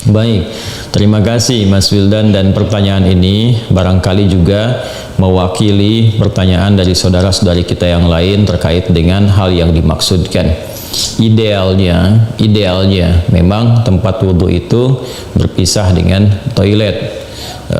Baik, terima kasih Mas Wildan, dan pertanyaan ini barangkali juga mewakili pertanyaan dari saudara-saudari kita yang lain terkait dengan hal yang dimaksudkan. Idealnya memang tempat wudhu itu berpisah dengan toilet.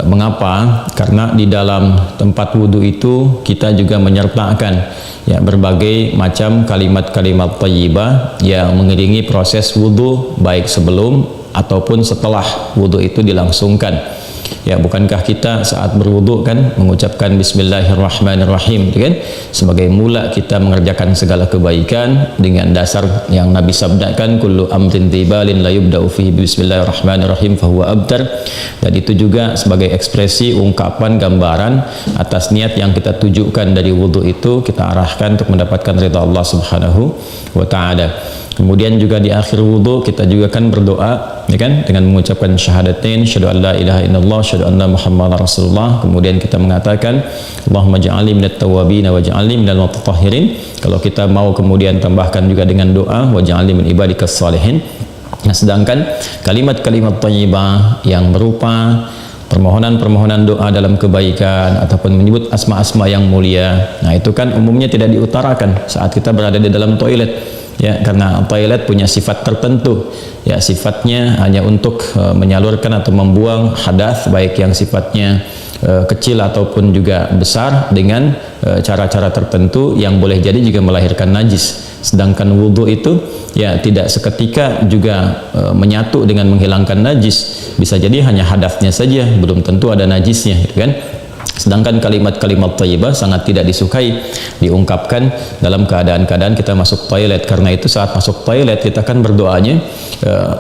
Mengapa? Karena di dalam tempat wudhu itu kita juga menyertakan ya berbagai macam kalimat-kalimat thayyibah yang mengiringi proses wudhu, baik sebelum ataupun setelah wudhu itu dilangsungkan. Ya, bukankah kita saat berwudhu kan mengucapkan Bismillahirrahmanirrahim, kan? Sebagai mula kita mengerjakan segala kebaikan dengan dasar yang Nabi sabdakan, kullu amrin tibalin la yubda'u fihi Bismillahirrahmanirrahim fahuwa abtar. Dan itu juga sebagai ekspresi ungkapan gambaran atas niat yang kita tujukan dari wudhu itu, kita arahkan untuk mendapatkan ridha Allah Subhanahu wa taala. Kemudian juga di akhir wudhu kita juga kan berdoa, ya kan, dengan mengucapkan syahadatain, syahadu an la ilaha illallah, syahadu anna muhammadar rasulullah. Kemudian kita mengatakan Allahumma ja'alni minat tawwabin wa ja'alni minal mutatahhirin. Kalau kita mau kemudian tambahkan juga dengan doa wa ja'alni min ibadikas salihin. Nah, sedangkan kalimat-kalimat thayyibah yang berupa permohonan-permohonan doa dalam kebaikan ataupun menyebut asma-asma yang mulia, nah itu kan umumnya tidak diutarakan saat kita berada di dalam toilet. Ya, karena toilet punya sifat tertentu. Ya, sifatnya hanya untuk menyalurkan atau membuang hadas, baik yang sifatnya kecil ataupun juga besar, dengan cara-cara tertentu yang boleh jadi juga melahirkan najis. Sedangkan wudhu itu ya tidak seketika juga menyatu dengan menghilangkan najis. Bisa jadi hanya hadasnya saja, belum tentu ada najisnya, gitu kan. Sedangkan kalimat-kalimat thayyibah sangat tidak disukai diungkapkan dalam keadaan-keadaan kita masuk toilet. Karena itu saat masuk toilet kita kan berdoanya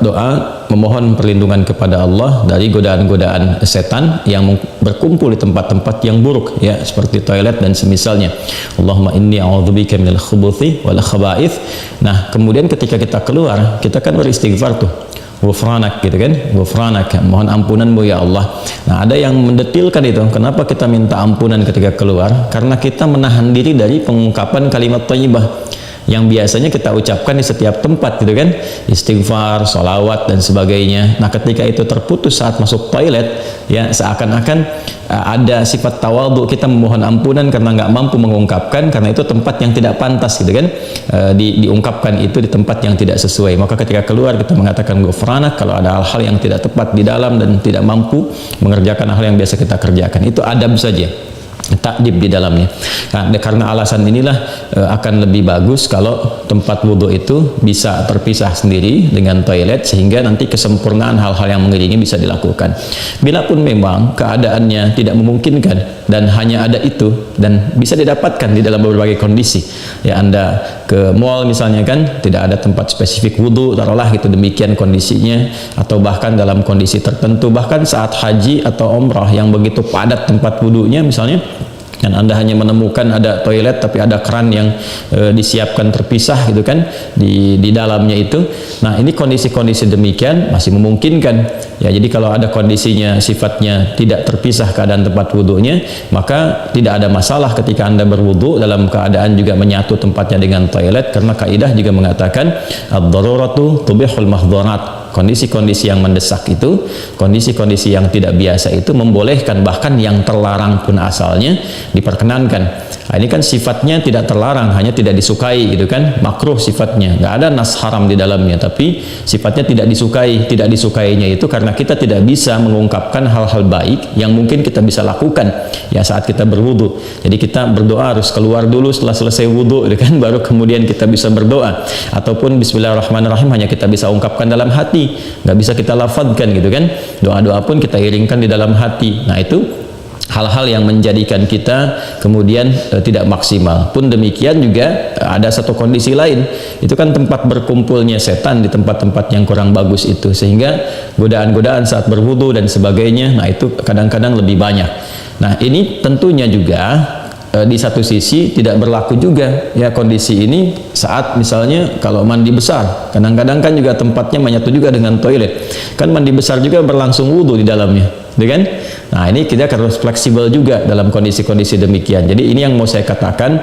doa memohon perlindungan kepada Allah dari godaan-godaan setan yang berkumpul di tempat-tempat yang buruk, ya, seperti toilet dan semisalnya. Allahumma inni a'udzubika minal khubuthi wal khaba'ith. Nah, kemudian ketika kita keluar, kita kan beristighfar tuh, ghufranak, gitu kan, ghufranak, mohon ampunanmu ya Allah. Nah, ada yang mendetilkan itu, kenapa kita minta ampunan ketika keluar? Karena kita menahan diri dari pengungkapan kalimat thayyibah yang biasanya kita ucapkan di setiap tempat, gitu kan, istighfar, sholawat dan sebagainya. Nah, ketika itu terputus saat masuk toilet, ya seakan-akan ada sifat tawadhu, kita memohon ampunan karena nggak mampu mengungkapkan, karena itu tempat yang tidak pantas, gitu kan, diungkapkan itu di tempat yang tidak sesuai. Maka ketika keluar kita mengatakan ghufranak kalau ada hal-hal yang tidak tepat di dalam dan tidak mampu mengerjakan hal yang biasa kita kerjakan. Itu adab saja, takdib di dalamnya. Nah, karena alasan inilah akan lebih bagus kalau tempat wudhu itu bisa terpisah sendiri dengan toilet, sehingga nanti kesempurnaan hal-hal yang mengiringi bisa dilakukan. Bila pun memang keadaannya tidak memungkinkan dan hanya ada itu, dan bisa didapatkan di dalam berbagai kondisi, ya, Anda ke mall misalnya kan, tidak ada tempat spesifik wudhu, taruhlah gitu, demikian kondisinya, atau bahkan dalam kondisi tertentu, bahkan saat haji atau umrah yang begitu padat tempat wudhunya misalnya, dan Anda hanya menemukan ada toilet tapi ada keran yang disiapkan terpisah, gitu kan, di dalamnya itu. Nah, ini kondisi-kondisi demikian masih memungkinkan, ya. Jadi kalau ada kondisinya sifatnya tidak terpisah keadaan tempat wudhunya, maka tidak ada masalah ketika Anda berwudhu dalam keadaan juga menyatu tempatnya dengan toilet, karena kaidah juga mengatakan ad-daruratu tubihul mahdharat. Kondisi-kondisi yang mendesak itu, kondisi-kondisi yang tidak biasa itu membolehkan, bahkan yang terlarang pun asalnya diperkenankan. Nah, ini kan sifatnya tidak terlarang, hanya tidak disukai, gitu kan, makruh sifatnya, nggak ada nas haram di dalamnya, tapi sifatnya tidak disukai. Tidak disukainya itu karena kita tidak bisa mengungkapkan hal-hal baik yang mungkin kita bisa lakukan, ya, saat kita berwudu. Jadi kita berdoa harus keluar dulu setelah selesai wudu, gitu kan, baru kemudian kita bisa berdoa. Ataupun Bismillahirrahmanirrahim hanya kita bisa ungkapkan dalam hati, nggak bisa kita lafadzkan, gitu kan. Doa-doa pun kita iringkan di dalam hati. Nah, itu hal-hal yang menjadikan kita kemudian tidak maksimal. Pun demikian juga ada satu kondisi lain, itu kan tempat berkumpulnya setan di tempat-tempat yang kurang bagus itu, sehingga godaan-godaan saat berwudu dan sebagainya, nah itu kadang-kadang lebih banyak. Nah, ini tentunya juga di satu sisi tidak berlaku juga, ya, kondisi ini saat misalnya kalau mandi besar, kadang-kadang kan juga tempatnya menyatu juga dengan toilet, kan mandi besar juga berlangsung wudu di dalamnya, gitu kan. Nah, ini kita harus fleksibel juga dalam kondisi-kondisi demikian. Jadi ini yang mau saya katakan,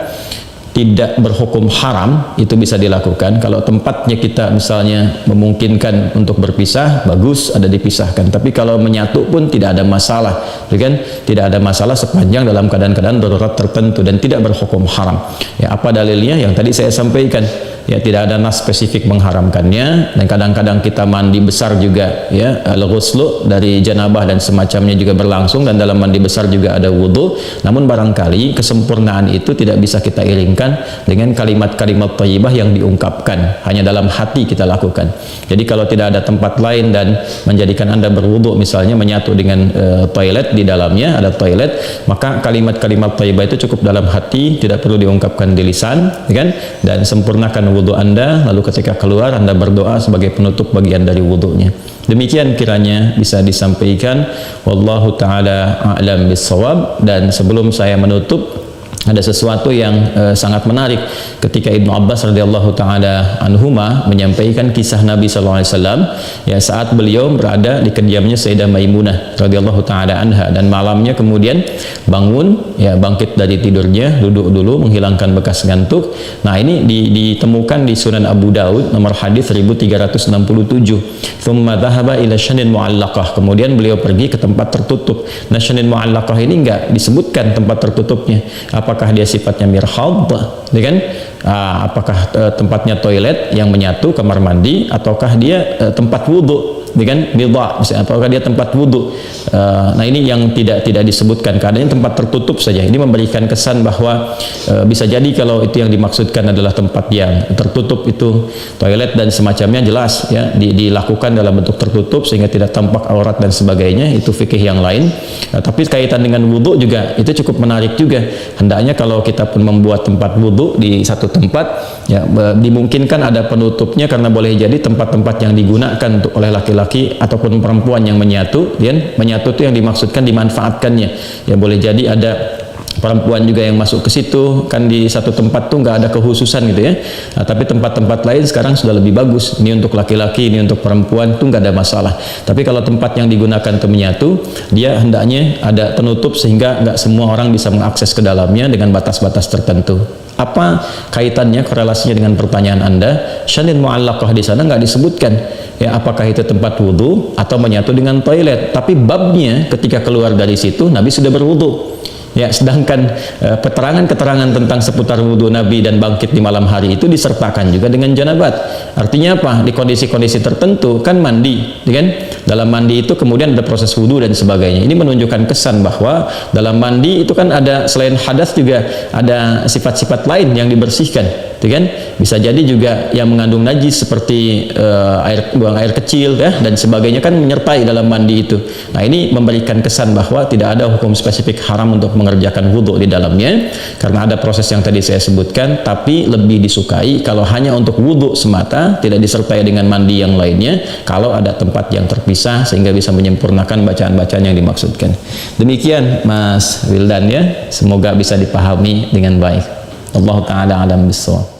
tidak berhukum haram, itu bisa dilakukan. Kalau tempatnya kita misalnya memungkinkan untuk berpisah, bagus, ada dipisahkan. Tapi kalau menyatu pun tidak ada masalah, kan? Tidak ada masalah sepanjang dalam keadaan-keadaan darurat tertentu dan tidak berhukum haram. Ya, apa dalilnya? Yang tadi saya sampaikan. Ya, tidak ada nas spesifik mengharamkannya, dan kadang-kadang kita mandi besar juga, ya, al-ghuslu dari janabah dan semacamnya juga berlangsung, dan dalam mandi besar juga ada wudu. Namun barangkali kesempurnaan itu tidak bisa kita iringkan dengan kalimat-kalimat thayyibah yang diungkapkan, hanya dalam hati kita lakukan. Jadi kalau tidak ada tempat lain dan menjadikan Anda berwudu, misalnya menyatu dengan toilet, di dalamnya ada toilet, maka kalimat-kalimat thayyibah itu cukup dalam hati, tidak perlu diungkapkan di lisan, kan? Dan sempurnakan wudu Anda, lalu ketika keluar Anda berdoa sebagai penutup bagian dari wudunya. Demikian kiranya bisa disampaikan. Wallahu taala a'lam bissawab. Dan sebelum saya menutup, ada sesuatu yang sangat menarik ketika Ibnu Abbas radhiyallahu taala anhuma menyampaikan kisah Nabi sallallahu alaihi wasallam, ya, saat beliau berada di kediamannya Sayyidah Maimunah radhiyallahu taala anha, dan malamnya kemudian bangun, ya, bangkit dari tidurnya, duduk dulu menghilangkan bekas ngantuk. Nah, ini ditemukan di Sunan Abu Daud nomor hadis 1367. Tsumma dhahaba ila syanin mu'allaqah. Kemudian beliau pergi ke tempat tertutup. Nah, syanin mu'allaqah ini enggak disebutkan tempat tertutupnya. Apakah dia sifatnya mirhad, ya kan? Apakah tempatnya toilet yang menyatu, kamar mandi, ataukah dia tempat wudhu, ya kan? Bidha, apakah dia tempat wudhu? Nah, ini yang tidak disebutkan. Keadaannya tempat tertutup saja. Ini memberikan kesan bahwa bisa jadi kalau itu yang dimaksudkan adalah tempat yang tertutup, itu toilet dan semacamnya, jelas, ya, dilakukan dalam bentuk tertutup sehingga tidak tampak aurat dan sebagainya, itu fikih yang lain. Tapi kaitan dengan wudhu juga itu cukup menarik juga. Hendaknya kalau kita pun membuat tempat wudhu di satu tempat, ya, dimungkinkan ada penutupnya, karena boleh jadi tempat-tempat yang digunakan untuk oleh laki-laki ataupun perempuan yang menyatu, dan menyatu itu yang dimaksudkan dimanfaatkannya. Ya, boleh jadi ada perempuan juga yang masuk ke situ, kan di satu tempat tuh nggak ada kekhususan gitu, ya. Nah, tapi tempat-tempat lain sekarang sudah lebih bagus. Ini untuk laki-laki, ini untuk perempuan, tuh nggak ada masalah. Tapi kalau tempat yang digunakan untuk menyatu, dia hendaknya ada penutup sehingga nggak semua orang bisa mengakses ke dalamnya dengan batas-batas tertentu. Apa kaitannya, korelasinya dengan pertanyaan Anda? Syanin mu'allaqah di sana nggak disebutkan, ya, apakah itu tempat wudhu atau menyatu dengan toilet. Tapi babnya ketika keluar dari situ Nabi sudah berwudhu. Ya, sedangkan keterangan-keterangan tentang seputar wudhu Nabi dan bangkit di malam hari itu disertakan juga dengan janabat. Artinya apa? Di kondisi-kondisi tertentu kan mandi, ya kan? Dalam mandi itu kemudian ada proses wudhu dan sebagainya. Ini menunjukkan kesan bahwa dalam mandi itu kan ada, selain hadas juga ada sifat-sifat lain yang dibersihkan, ya kan? Bisa jadi juga yang mengandung najis seperti buang air kecil, ya, dan sebagainya kan menyertai dalam mandi itu. Nah, ini memberikan kesan bahwa tidak ada hukum spesifik haram untuk mengerjakan wudhu di dalamnya, karena ada proses yang tadi saya sebutkan. Tapi lebih disukai kalau hanya untuk wudhu semata, tidak disertai dengan mandi yang lainnya, kalau ada tempat yang terpisah sehingga bisa menyempurnakan bacaan-bacaan yang dimaksudkan. Demikian Mas Wildan, ya, semoga bisa dipahami dengan baik. Allah taala alam bissawab.